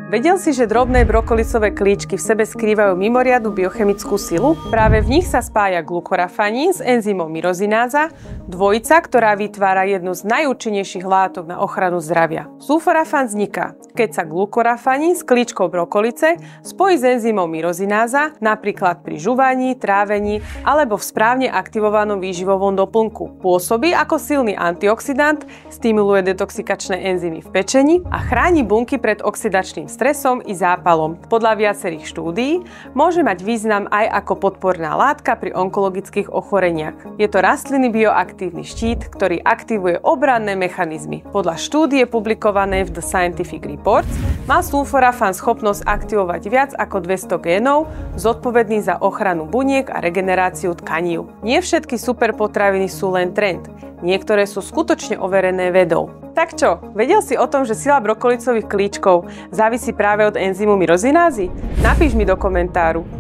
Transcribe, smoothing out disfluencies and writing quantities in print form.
Vedel si, že drobné brokolicové klíčky v sebe skrývajú mimoriadnu biochemickú silu? Práve v nich sa spája glukorafanín s enzymom myrozináza, dvojica, ktorá vytvára jednu z najúčinnejších látok na ochranu zdravia. Sulforafán vzniká, keď sa glukorafanín s klíčkou brokolice spojí s enzymom myrozináza, napríklad pri žuvaní, trávení alebo v správne aktivovanom výživovom doplnku. Pôsobí ako silný antioxidant, stimuluje detoxikačné enzymy v pečeni a chráni bunky pred oxidačným stresom i zápalom. Podľa viacerých štúdií môže mať význam aj ako podporná látka pri onkologických ochoreniach. Je to rastlinný bioaktívny štít, ktorý aktivuje obranné mechanizmy. Podľa štúdie publikovanej v The Scientific Reports má sulforafán schopnosť aktivovať viac ako 200 génov, zodpovedných za ochranu buniek a regeneráciu tkanív. Nie všetky superpotraviny sú len trend. Niektoré sú skutočne overené vedou. Tak čo, vedel si o tom, že sila brokolicových klíčkov závisí práve od enzymu myrozinázy? Napíš mi do komentáru.